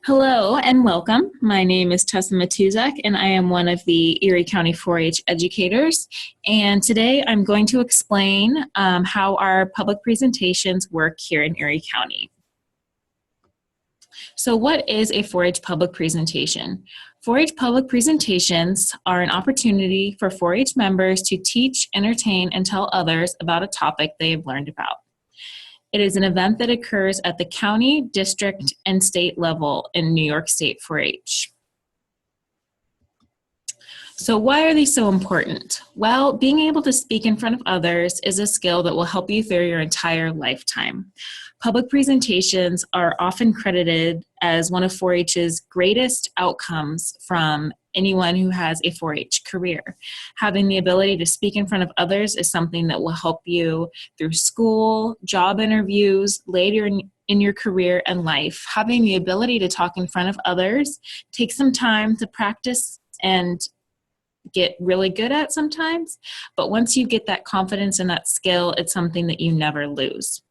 Hello and welcome. My name is Tessa Matuzak and I am one of the Erie County 4-H educators. And today I'm going to explain how our public presentations work here in Erie County. So what is a 4-H public presentation? 4-H public presentations are an opportunity for 4-H members to teach, entertain, and tell others about a topic they have learned about. It is an event that occurs at the county, district, and state level in New York State 4-H. So why are these so important? Well, being able to speak in front of others is a skill that will help you through your entire lifetime. Public presentations are often credited as one of 4-H's greatest outcomes from anyone who has a 4-H career. Having the ability to speak in front of others is something that will help you through school, job interviews, later in your career and life. Having the ability to talk in front of others takes some time to practice and get really good at sometimes, but once you get that confidence and that skill, it's something that you never lose.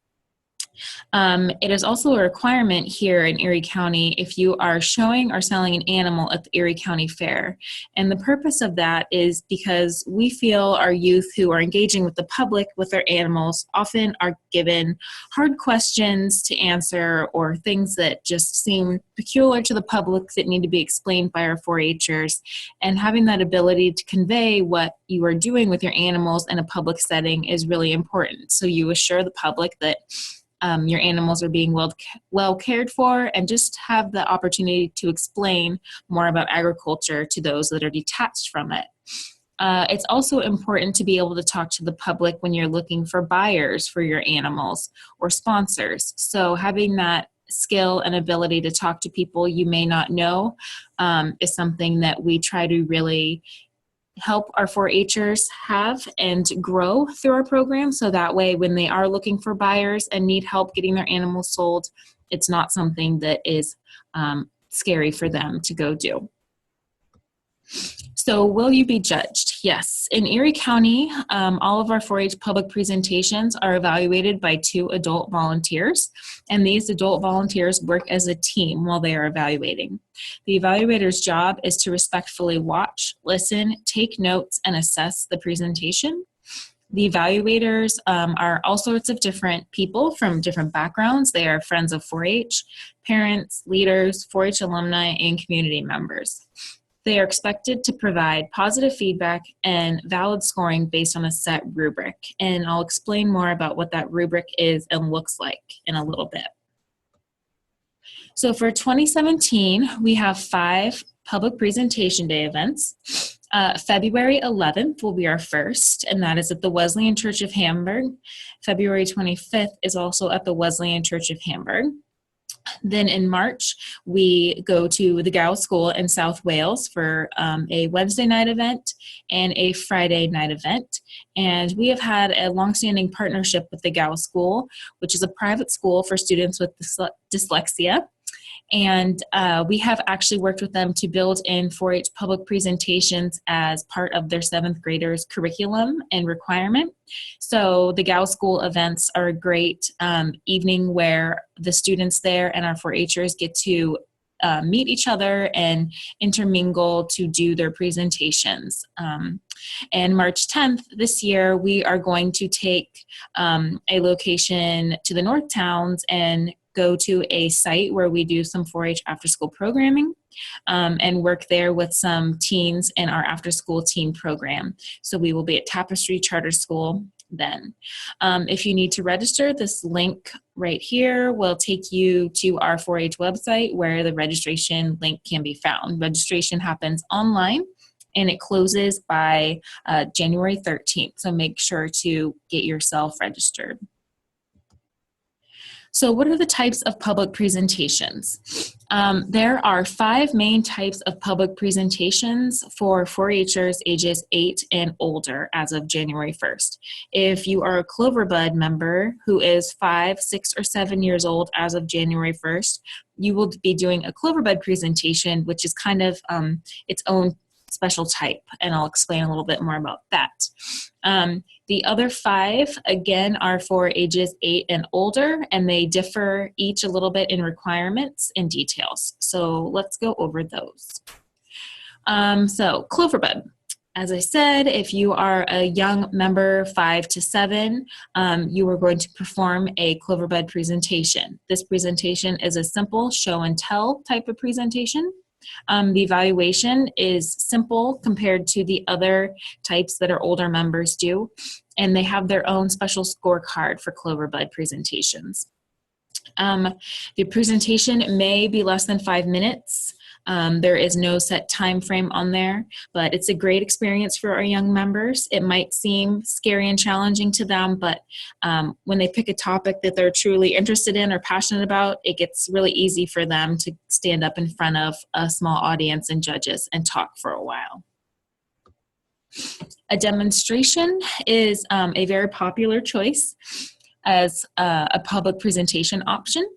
It is also a requirement here in Erie County if you are showing or selling an animal at the Erie County Fair. And the purpose of that is because we feel our youth who are engaging with the public with their animals often are given hard questions to answer or things that just seem peculiar to the public that need to be explained by our 4-Hers. And having that ability to convey what you are doing with your animals in a public setting is really important. So you assure the public that your animals are being well cared for, and just have the opportunity to explain more about agriculture to those that are detached from it. It's also important to be able to talk to the public when you're looking for buyers for your animals or sponsors. So having that skill and ability to talk to people you may not know is something that we try to really help our 4-Hers have and grow through our program, so that way when they are looking for buyers and need help getting their animals sold, it's not something that is scary for them to go do. So will you be judged? Yes. In Erie County, all of our 4-H public presentations are evaluated by 2 adult volunteers, and these adult volunteers work as a team while they are evaluating. The evaluator's job is to respectfully watch, listen, take notes, and assess the presentation. The evaluators are all sorts of different people from different backgrounds. They are friends of 4-H, parents, leaders, 4-H alumni, and community members. They are expected to provide positive feedback and valid scoring based on a set rubric. And I'll explain more about what that rubric is and looks like in a little bit. So for 2017, we have 5 public presentation day events. February 11th will be our first, and that is at the Wesleyan Church of Hamburg. February 25th is also at the Wesleyan Church of Hamburg. Then in March, we go to the Gow School in South Wales for a Wednesday night event and a Friday night event. And we have had a longstanding partnership with the Gow School, which is a private school for students with dyslexia. And we have actually worked with them to build in 4-H public presentations as part of their 7th graders curriculum and requirement. So the Gow School events are a great evening where the students there and our 4-Hers get to meet each other and intermingle to do their presentations. And March 10th this year, we are going to take a location to the North Towns and go to a site where we do some 4-H after-school programming and work there with some teens in our after-school teen program. So we will be at Tapestry Charter School then. If you need to register, this link right here will take you to our 4-H website where the registration link can be found. Registration happens online and it closes by January 13th. So make sure to get yourself registered. So what are the types of public presentations? There are 5 main types of public presentations for 4-Hers ages 8 and older as of January 1st. If you are a Cloverbud member who is 5, 6, or 7 years old as of January 1st, you will be doing a Cloverbud presentation, which is kind of its own special type, and I'll explain a little bit more about that. The other 5, again, are for ages 8 and older, and they differ each a little bit in requirements and details. So let's go over those. So Cloverbud. As I said, if you are a young member 5 to 7, you are going to perform a Cloverbud presentation. This presentation is a simple show and tell type of presentation. The evaluation is simple compared to the other types that our older members do, and they have their own special scorecard for Cloverbud presentations. The presentation may be less than 5 minutes. There is no set time frame on there, but it's a great experience for our young members. It might seem scary and challenging to them, but when they pick a topic that they're truly interested in or passionate about, it gets really easy for them to stand up in front of a small audience and judges and talk for a while. A demonstration is a very popular choice as a public presentation option.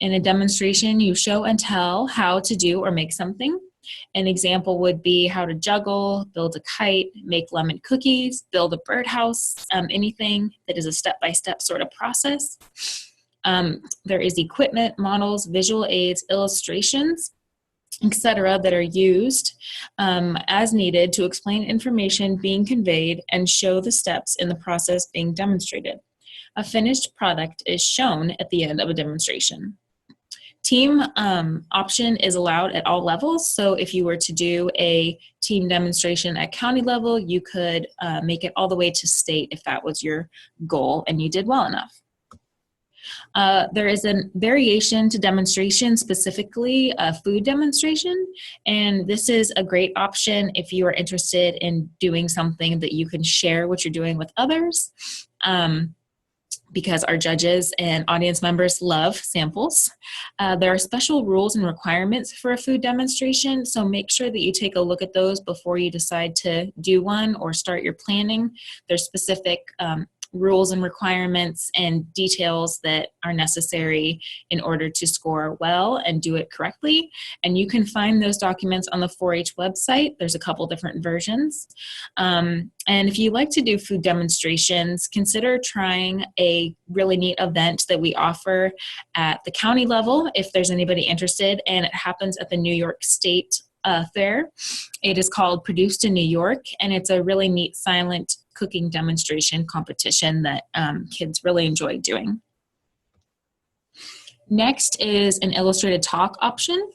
In a demonstration, you show and tell how to do or make something. An example would be how to juggle, build a kite, make lemon cookies, build a birdhouse, anything that is a step-by-step sort of process. There is equipment, models, visual aids, illustrations, etc. that are used as needed to explain information being conveyed and show the steps in the process being demonstrated. A finished product is shown at the end of a demonstration. Team option is allowed at all levels, so if you were to do a team demonstration at county level, you could make it all the way to state if that was your goal and you did well enough. There is a variation to demonstration, specifically a food demonstration, and this is a great option if you are interested in doing something that you can share what you're doing with others. Because our judges and audience members love samples. There are special rules and requirements for a food demonstration, so make sure that you take a look at those before you decide to do one or start your planning. There's specific rules and requirements and details that are necessary in order to score well and do it correctly. And you can find those documents on the 4-H website. There's a couple different versions. And if you like to do food demonstrations, consider trying a really neat event that we offer at the county level if there's anybody interested, and it happens at the New York State Fair. It is called Produced in New York, and it's a really neat silent cooking demonstration competition that kids really enjoy doing. Next is an illustrated talk option.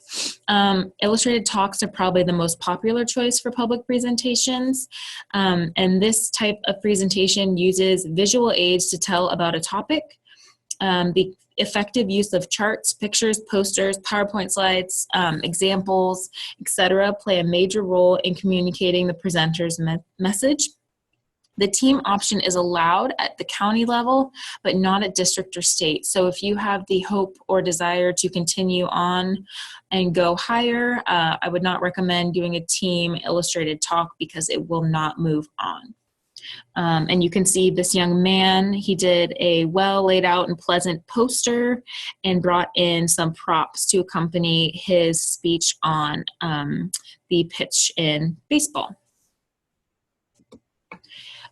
Illustrated talks are probably the most popular choice for public presentations, and this type of presentation uses visual aids to tell about a topic. The effective use of charts, pictures, posters, PowerPoint slides, examples, etc. play a major role in communicating the presenter's message. The team option is allowed at the county level, but not at district or state. So if you have the hope or desire to continue on and go higher, I would not recommend doing a team illustrated talk because it will not move on. And you can see this young man, he did a well laid out and pleasant poster and brought in some props to accompany his speech on the pitch in baseball.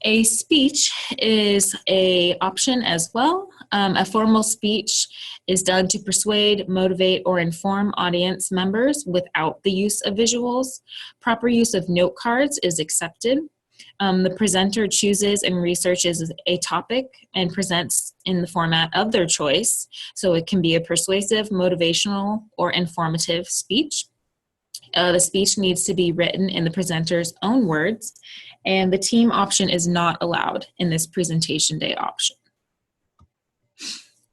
A speech is an option as well. A formal speech is done to persuade, motivate, or inform audience members without the use of visuals. Proper use of note cards is accepted. The presenter chooses and researches a topic and presents in the format of their choice. So it can be a persuasive, motivational, or informative speech. The speech needs to be written in the presenter's own words, and the team option is not allowed in this presentation day option.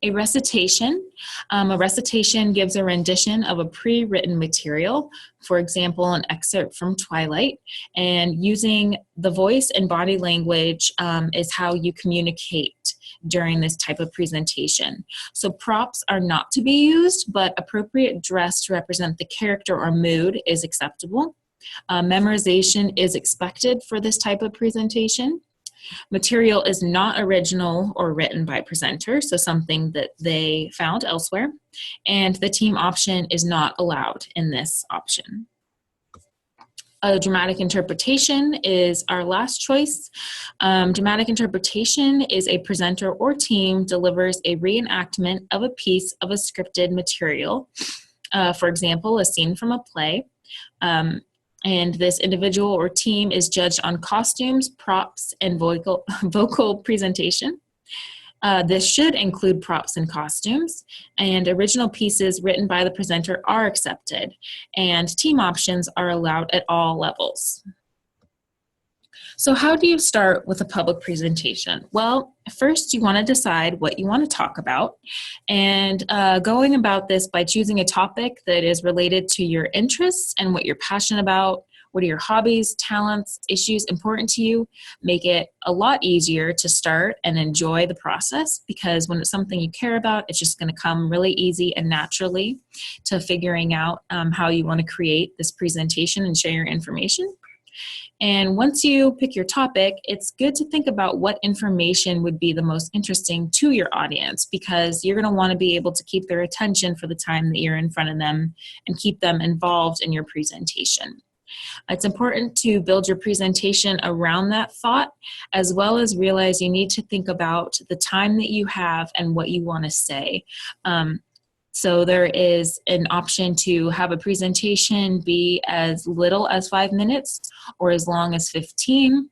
A recitation. A recitation gives a rendition of a pre-written material, for example, an excerpt from Twilight, and using the voice and body language is how you communicate during this type of presentation. So props are not to be used, but appropriate dress to represent the character or mood is acceptable. Memorization is expected for this type of presentation. Material is not original or written by presenter, so something that they found elsewhere. And the team option is not allowed in this option. A dramatic interpretation is our last choice. Dramatic interpretation is a presenter or team delivers a reenactment of a piece of a scripted material. For example, a scene from a play. And this individual or team is judged on costumes, props, and vocal presentation. This should include props and costumes, and original pieces written by the presenter are accepted, and team options are allowed at all levels. So how do you start with a public presentation? Well, first you want to decide what you want to talk about, and going about this by choosing a topic that is related to your interests and what you're passionate about. What are your hobbies, talents, issues important to you? Make it a lot easier to start and enjoy the process, because when it's something you care about, it's just going to come really easy and naturally to figuring out how you want to create this presentation and share your information. And once you pick your topic, it's good to think about what information would be the most interesting to your audience, because you're going to want to be able to keep their attention for the time that you're in front of them and keep them involved in your presentation. It's important to build your presentation around that thought, as well as realize you need to think about the time that you have and what you want to say. So there is an option to have a presentation be as little as 5 minutes or as long as 15.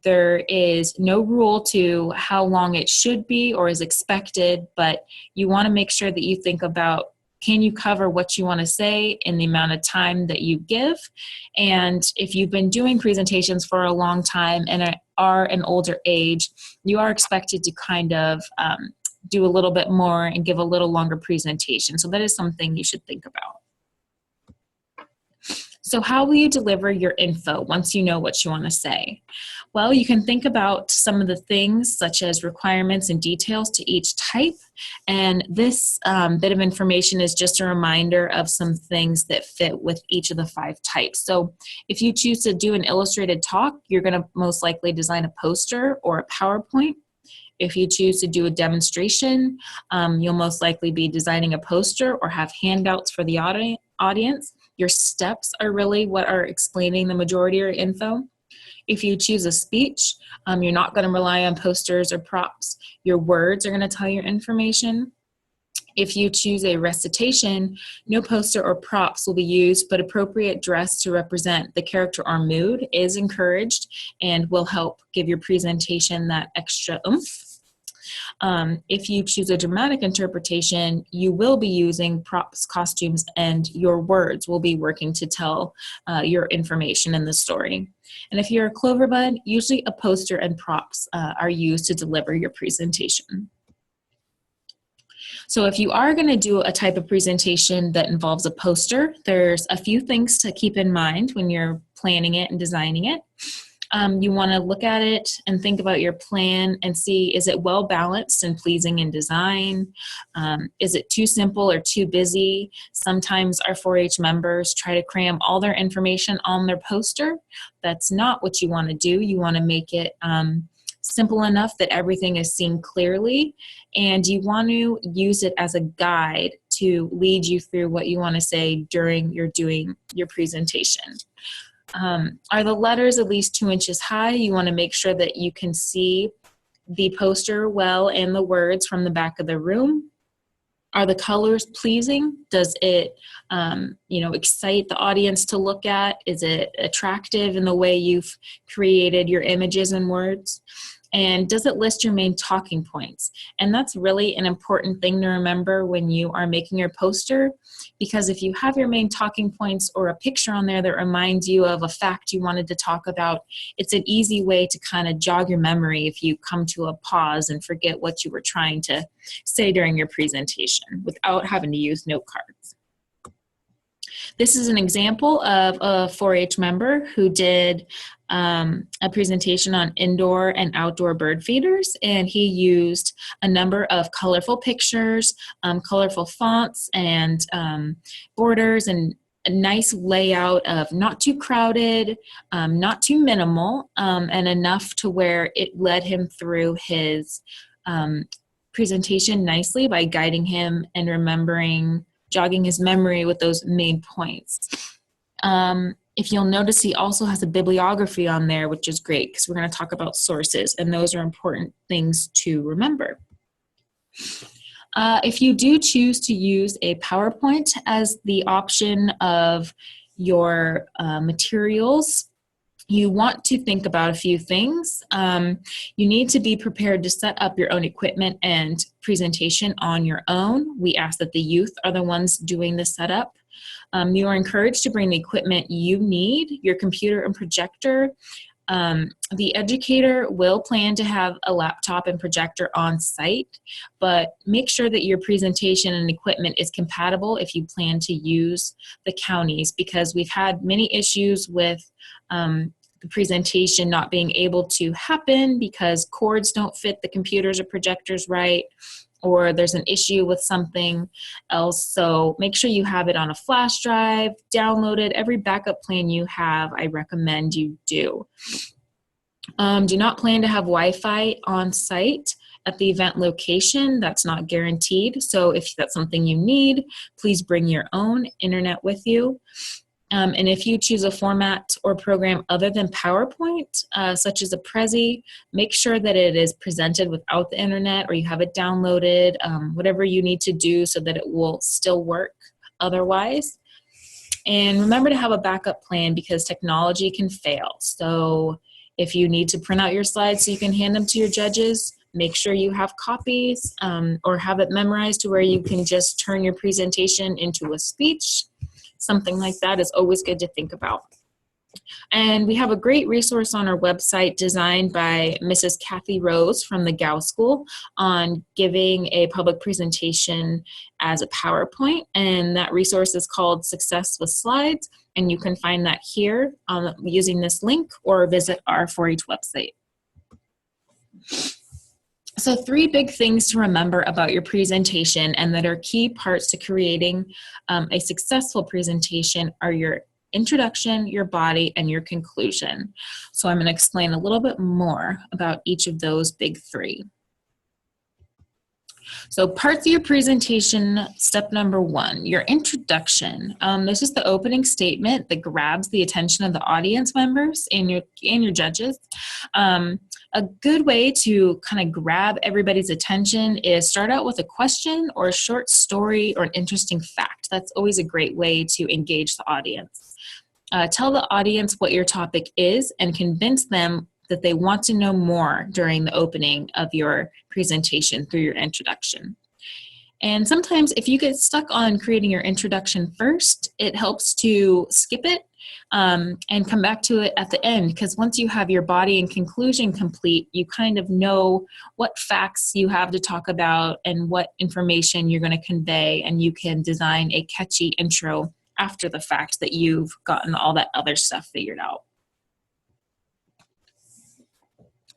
There is no rule to how long it should be or is expected, but you want to make sure that you think about, can you cover what you want to say in the amount of time that you give? And if you've been doing presentations for a long time and are an older age, you are expected to kind of do a little bit more and give a little longer presentation. So that is something you should think about. So how will you deliver your info once you know what you want to say? Well, you can think about some of the things such as requirements and details to each type. And this bit of information is just a reminder of some things that fit with each of the 5 types. So if you choose to do an illustrated talk, you're going to most likely design a poster or a PowerPoint. If you choose to do a demonstration, you'll most likely be designing a poster or have handouts for the audience. Your steps are really what are explaining the majority of your info. If you choose a speech, you're not going to rely on posters or props. Your words are going to tell your information. If you choose a recitation, no poster or props will be used, but appropriate dress to represent the character or mood is encouraged and will help give your presentation that extra oomph. If you choose a dramatic interpretation, you will be using props, costumes, and your words will be working to tell your information in the story. And if you're a Cloverbud, usually a poster and props are used to deliver your presentation. So if you are going to do a type of presentation that involves a poster, there's a few things to keep in mind when you're planning it and designing it. You want to look at it and think about your plan and see, is it well balanced and pleasing in design? Is it too simple or too busy? Sometimes our 4-H members try to cram all their information on their poster. That's not what you want to do. You want to make it simple enough that everything is seen clearly, and you want to use it as a guide to lead you through what you want to say during you're doing your presentation. Are the letters at least 2 inches high? You want to make sure that you can see the poster well and the words from the back of the room. Are the colors pleasing? Does it, excite the audience to look at? Is it attractive in the way you've created your images and words? And does it list your main talking points? And that's really an important thing to remember when you are making your poster, because if you have your main talking points or a picture on there that reminds you of a fact you wanted to talk about, it's an easy way to kind of jog your memory if you come to a pause and forget what you were trying to say during your presentation without having to use note cards. This is an example of a 4-H member who did a presentation on indoor and outdoor bird feeders, and he used a number of colorful pictures, colorful fonts, and borders, and a nice layout of not too crowded, not too minimal, and enough to where it led him through his presentation nicely by guiding him and jogging his memory with those main points. If you'll notice, he also has a bibliography on there, which is great because we're going to talk about sources, and those are important things to remember. If you do choose to use a PowerPoint as the option of your materials, you want to think about a few things. You need to be prepared to set up your own equipment and presentation on your own. We ask that the youth are the ones doing the setup. You are encouraged to bring the equipment you need, your computer and projector. The educator will plan to have a laptop and projector on site, but make sure that your presentation and equipment is compatible if you plan to use the counties, because we've had many issues with the presentation not being able to happen because cords don't fit the computers or projectors right, or there's an issue with something else. So make sure you have it on a flash drive, download it. Every backup plan you have, I recommend you do. Do not plan to have Wi-Fi on site at the event location. That's not guaranteed. So if that's something you need, please bring your own internet with you. And if you choose a format or program other than PowerPoint, such as a Prezi, make sure that it is presented without the internet, or you have it downloaded, whatever you need to do so that it will still work otherwise. And remember to have a backup plan because technology can fail. So if you need to print out your slides so you can hand them to your judges, make sure you have copies or have it memorized to where you can just turn your presentation into a speech. Something like that is always good to think about. And we have a great resource on our website designed by Mrs. Kathy Rose from the Gow School on giving a public presentation as a PowerPoint. And that resource is called Success with Slides. And you can find that here using this link or visit our 4-H website. So 3 big things to remember about your presentation and that are key parts to creating a successful presentation are your introduction, your body, and your conclusion. So I'm going to explain a little bit more about each of those big 3. So parts of your presentation, step number 1, your introduction. This is the opening statement that grabs the attention of the audience members and your judges. A good way to kind of grab everybody's attention is start out with a question or a short story or an interesting fact. That's always a great way to engage the audience. Tell the audience what your topic is and convince them that they want to know more during the opening of your presentation through your introduction. And sometimes if you get stuck on creating your introduction first, it helps to skip it and come back to it at the end, because once you have your body and conclusion complete, you kind of know what facts you have to talk about and what information you're going to convey, and you can design a catchy intro after the fact that you've gotten all that other stuff figured out.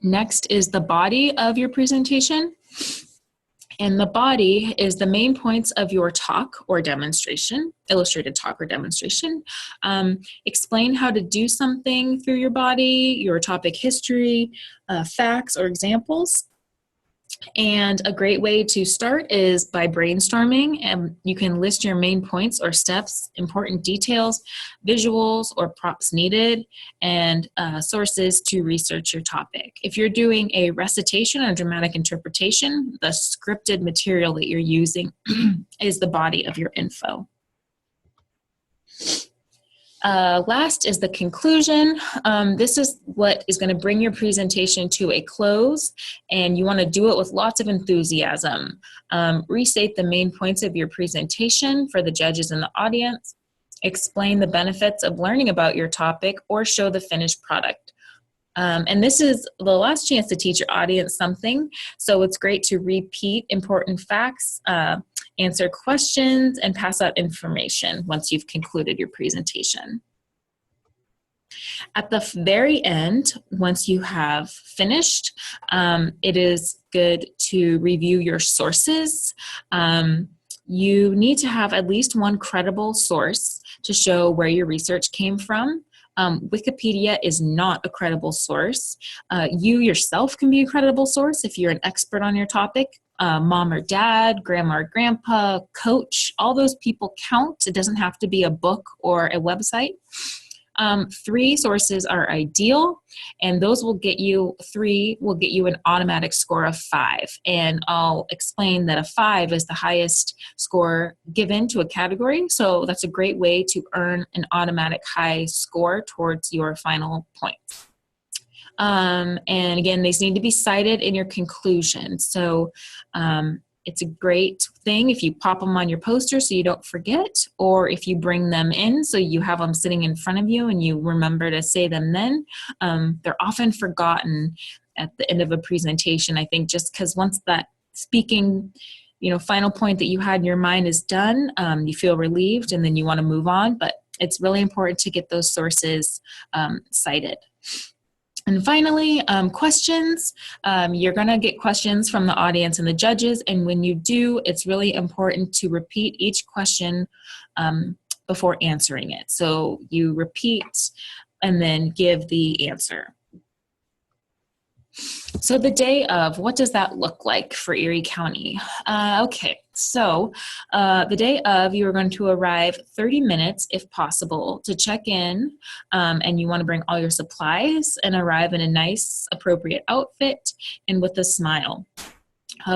Next is the body of your presentation. And the body is the main points of your talk or demonstration, illustrated talk or demonstration. Explain how to do something through your body, your topic history, facts or examples. And a great way to start is by brainstorming, and you can list your main points or steps, important details, visuals or props needed, and sources to research your topic. If you're doing a recitation or dramatic interpretation, the scripted material that you're using is the body of your info. Last is the conclusion. This is what is going to bring your presentation to a close, and you want to do it with lots of enthusiasm. Restate the main points of your presentation for the judges and the audience. Explain the benefits of learning about your topic or show the finished product. And this is the last chance to teach your audience something, so it's great to repeat important facts, answer questions, and pass out information once you've concluded your presentation. At the very end, once you have finished, it is good to review your sources. You need to have at least one credible source to show where your research came from. Wikipedia is not a credible source. You yourself can be a credible source if you're an expert on your topic. Mom or dad, grandma or grandpa, coach, all those people count. It doesn't have to be a book or a website. Three sources are ideal, and those will get you, three will get you an automatic score of 5. And I'll explain that a 5 is the highest score given to a category. So that's a great way to earn an automatic high score towards your final points. And again, these need to be cited in your conclusion. So it's a great thing if you pop them on your poster so you don't forget, or if you bring them in so you have them sitting in front of you and you remember to say them then. They're often forgotten at the end of a presentation, I think, just because once that speaking, final point that you had in your mind is done, you feel relieved and then you want to move on. But it's really important to get those sources cited. And finally, questions. You're going to get questions from the audience and the judges, and when you do, it's really important to repeat each question before answering it. So you repeat and then give the answer. So the day of, what does that look like for Erie County? Okay, so the day of, you are going to arrive 30 minutes, if possible, to check in, and you want to bring all your supplies and arrive in a nice, appropriate outfit and with a smile.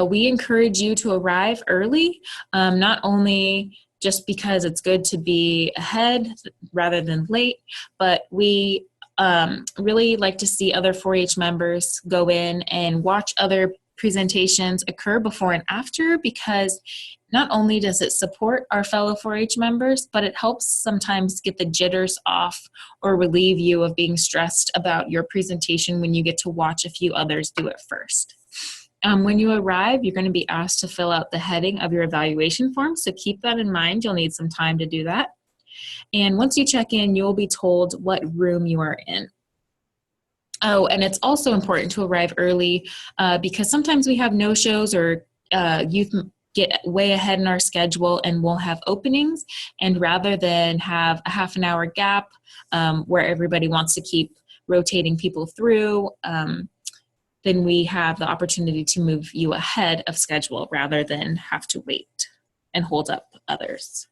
We encourage you to arrive early, not only just because it's good to be ahead rather than late, but we really like to see other 4-H members go in and watch other presentations occur before and after, because not only does it support our fellow 4-H members, but it helps sometimes get the jitters off or relieve you of being stressed about your presentation when you get to watch a few others do it first. When you arrive, you're going to be asked to fill out the heading of your evaluation form, so keep that in mind. You'll need some time to do that. And once you check in, you'll be told what room you are in. Oh, and it's also important to arrive early because sometimes we have no-shows or youth get way ahead in our schedule and we'll have openings. And rather than have a half an hour gap where everybody wants to keep rotating people through, then we have the opportunity to move you ahead of schedule rather than have to wait and hold up others.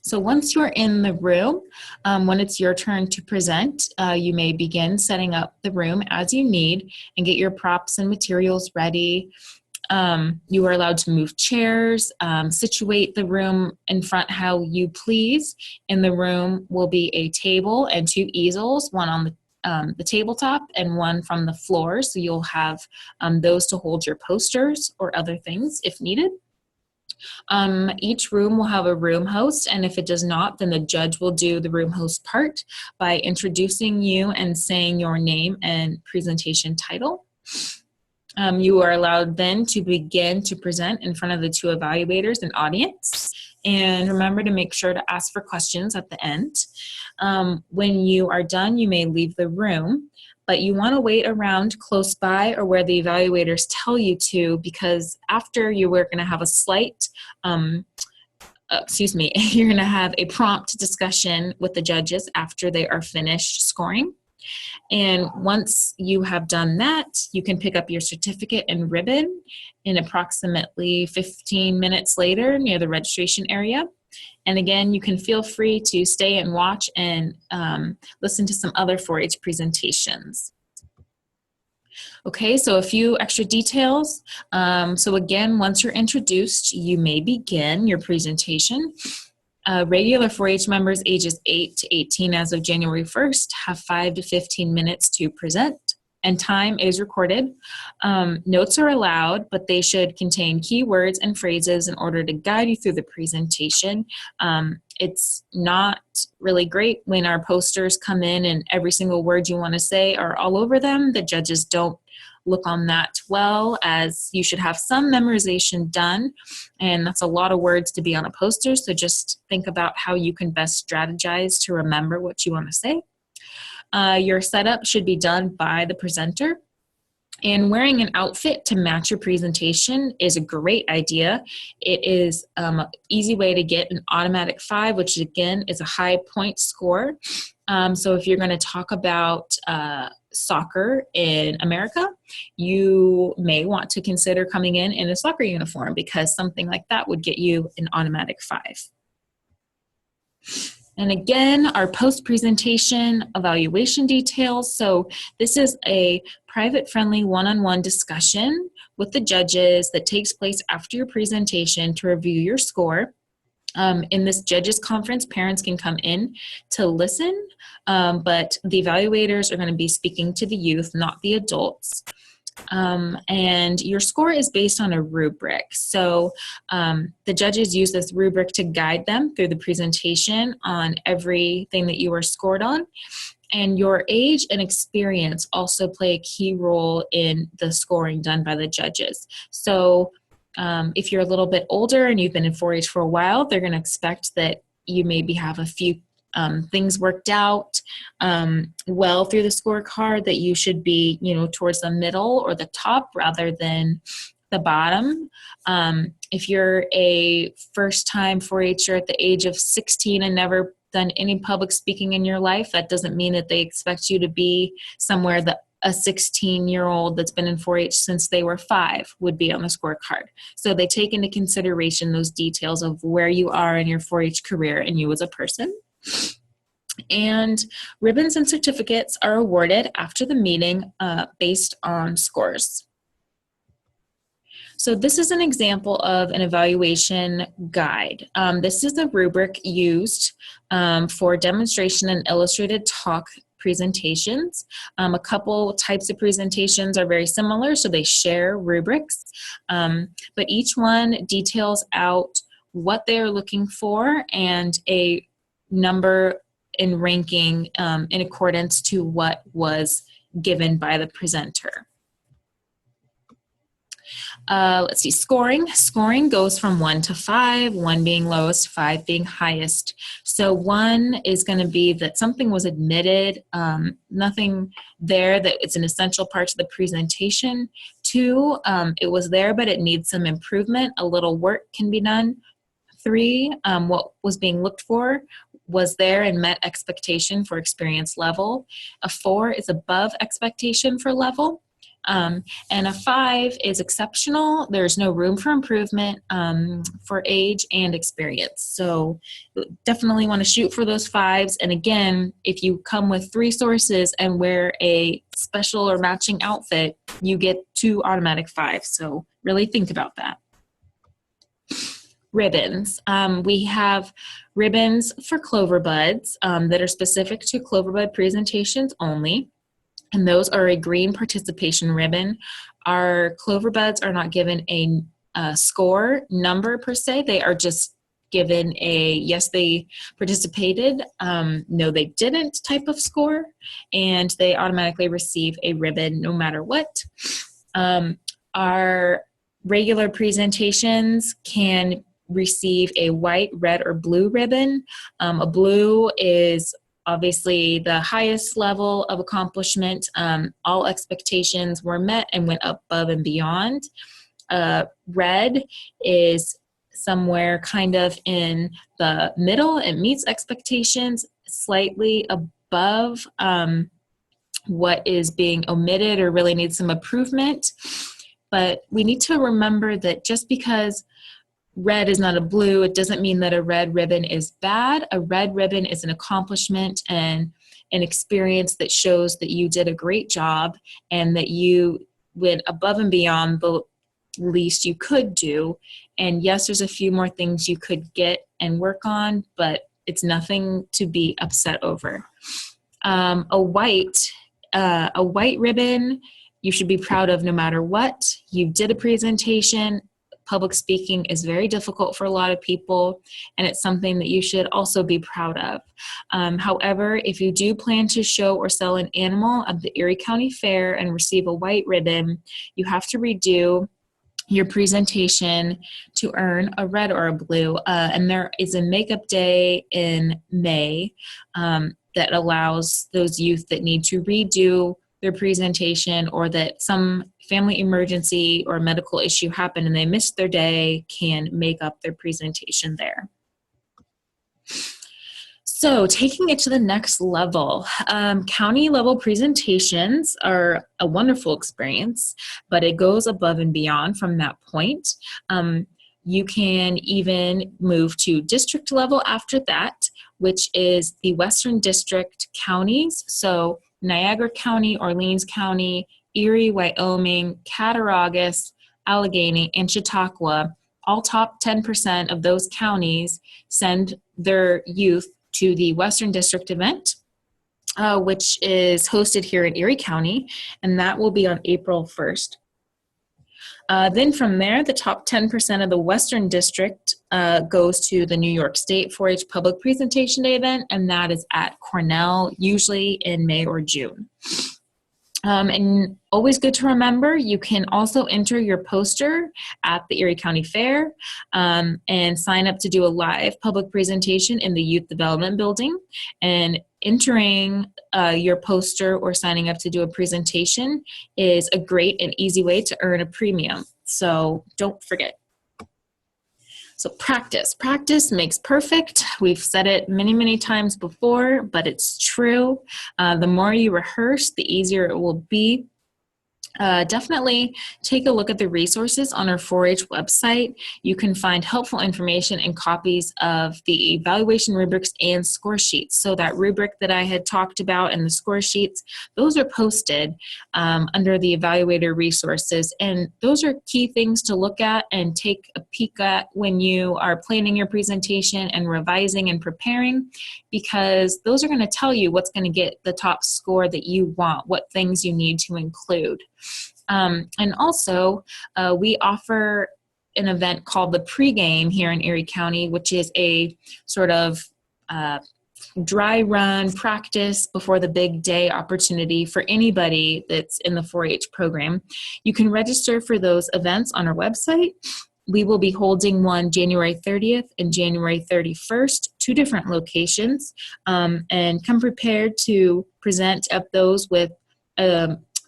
So once you're in the room, when it's your turn to present, you may begin setting up the room as you need and get your props and materials ready. You are allowed to move chairs, situate the room in front how you please. In the room will be a table and 2 easels, one on the tabletop and one from the floor. So you'll have those to hold your posters or other things if needed. Each room will have a room host, and if it does not, then the judge will do the room host part by introducing you and saying your name and presentation title. You are allowed then to begin to present in front of the 2 evaluators and audience. And remember to make sure to ask for questions at the end. When you are done, you may leave the room, but you want to wait around close by or where the evaluators tell you to, because after you are going to have a slight, you're going to have a prompt discussion with the judges after they are finished scoring. And once you have done that, you can pick up your certificate and ribbon in approximately 15 minutes later near the registration area. And again, you can feel free to stay and watch and listen to some other 4-H presentations. Okay, so a few extra details. So again, once you're introduced, you may begin your presentation. Regular 4-H members ages 8 to 18 as of January 1st have 5 to 15 minutes to present, and time is recorded. Notes are allowed, but they should contain keywords and phrases in order to guide you through the presentation. It's not really great when our posters come in and every single word you want to say are all over them. The judges don't look on that well, as you should have some memorization done, and that's a lot of words to be on a poster, so just think about how you can best strategize to remember what you want to say. Your setup should be done by the presenter, and wearing an outfit to match your presentation is a great idea. It is an easy way to get an automatic 5, which again is a high point score. So if you're going to talk about soccer in America, you may want to consider coming in a soccer uniform, because something like that would get you an automatic 5. And again, our post-presentation evaluation details. So this is a private, friendly, one-on-one discussion with the judges that takes place after your presentation to review your score. In this judges conference, parents can come in to listen, but the evaluators are going to be speaking to the youth, not the adults. And your score is based on a rubric. So the judges use this rubric to guide them through the presentation on everything that you were scored on. And your age and experience also play a key role in the scoring done by the judges. So if you're a little bit older and you've been in 4-H for a while, they're going to expect that you maybe have a few things worked out well through the scorecard, that you should be, towards the middle or the top rather than the bottom. If you're a first-time 4-H'er at the age of 16 and never done any public speaking in your life, that doesn't mean that they expect you to be somewhere that a 16-year-old that's been in 4-H since they were 5 would be on the scorecard. So they take into consideration those details of where you are in your 4-H career and you as a person. And ribbons and certificates are awarded after the meeting based on scores. So this is an example of an evaluation guide. This is a rubric used for demonstration and illustrated talk presentations. A couple types of presentations are very similar, so they share rubrics, but each one details out what they are looking for and a number in ranking in accordance to what was given by the presenter. Let's see, scoring. Scoring goes from 1 to 5, 1 being lowest, 5 being highest. So 1 is going to be that something was admitted, nothing there that it's an essential part of the presentation. 2, it was there, but it needs some improvement. A little work can be done. 3, what was being looked for was there and met expectation for experience level. A 4 is above expectation for level. And a 5 is exceptional. There's no room for improvement for age and experience. So definitely want to shoot for those 5s. And again, if you come with 3 sources and wear a special or matching outfit, you get 2 automatic 5s. So really think about that. Ribbons. We have ribbons for Clover Buds that are specific to Clover Bud presentations only. And those are a green participation ribbon. Our Clover Buds are not given a score number per se. They are just given a yes, they participated, no, they didn't type of score, and they automatically receive a ribbon no matter what. Our regular presentations can receive a white, red, or blue ribbon. A blue is obviously the highest level of accomplishment. All expectations were met and went above and beyond. Red is somewhere kind of in the middle. It meets expectations, slightly above what is being omitted or really needs some improvement. But we need to remember that just because red is not a blue, it doesn't mean that a red ribbon is bad. A red ribbon is an accomplishment and an experience that shows that you did a great job and that you went above and beyond the least you could do. And yes, there's a few more things you could get and work on, but it's nothing to be upset over. A white ribbon you should be proud of no matter what. You did a presentation. Public speaking is very difficult for a lot of people, and it's something that you should also be proud of. However, if you do plan to show or sell an animal at the Erie County Fair and receive a white ribbon, you have to redo your presentation to earn a red or a blue. And there is a makeup day in May that allows those youth that need to redo their presentation, or that some family emergency or medical issue happened and they missed their day, can make up their presentation there. So taking it to the next level, county level presentations are a wonderful experience, but it goes above and beyond from that point. You can even move to district level after that, which is the Western District counties. So Niagara County, Orleans County, Erie, Wyoming, Cattaraugus, Allegheny, and Chautauqua, all top 10% of those counties send their youth to the Western District event, which is hosted here in Erie County, and that will be on April 1st. Then from there, the top 10% of the Western District goes to the New York State 4-H Public Presentation Day event, and that is at Cornell, usually in May or June. And always good to remember, you can also enter your poster at the Erie County Fair and sign up to do a live public presentation in the Youth Development Building. And entering your poster or signing up to do a presentation is a great and easy way to earn a premium. So don't forget. So practice makes perfect. We've said it many, many times before, but it's true. The more you rehearse, the easier it will be. Definitely take a look at the resources on our 4-H website. You can find helpful information and copies of the evaluation rubrics and score sheets. So that rubric that I had talked about and the score sheets, those are posted under the evaluator resources. And those are key things to look at and take a peek at when you are planning your presentation and revising and preparing, because those are going to tell you what's going to get the top score that you want, what things you need to include. And also, we offer an event called the pregame here in Erie County, which is a sort of dry run practice before the big day opportunity for anybody that's in the 4-H program. You can register for those events on our website. We will be holding one January 30th and January 31st, 2 different locations, and come prepared to present at those with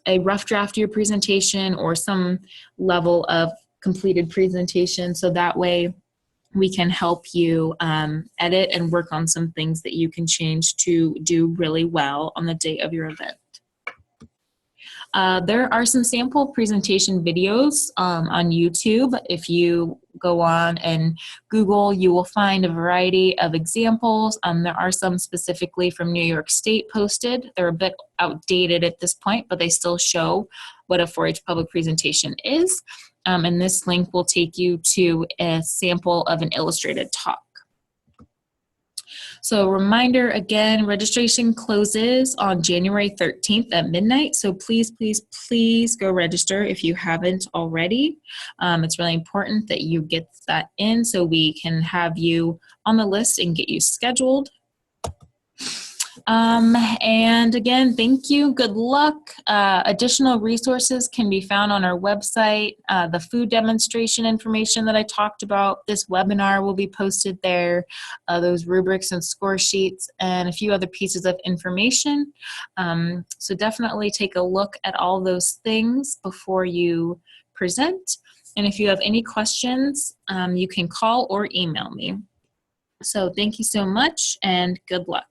a rough draft of your presentation or some level of completed presentation, so that way we can help you edit and work on some things that you can change to do really well on the day of your event. There are some sample presentation videos on YouTube. If you go on and Google, you will find a variety of examples. There are some specifically from New York State posted. They're a bit outdated at this point, but they still show what a 4-H public presentation is. And this link will take you to a sample of an illustrated talk. So reminder again, registration closes on January 13th at midnight. So please, please, please go register if you haven't already. It's really important that you get that in so we can have you on the list and get you scheduled. And again, thank you. Good luck. Additional resources can be found on our website. The food demonstration information that I talked about, this webinar will be posted there, those rubrics and score sheets, and a few other pieces of information. So definitely take a look at all those things before you present. And if you have any questions, you can call or email me. So thank you so much and good luck.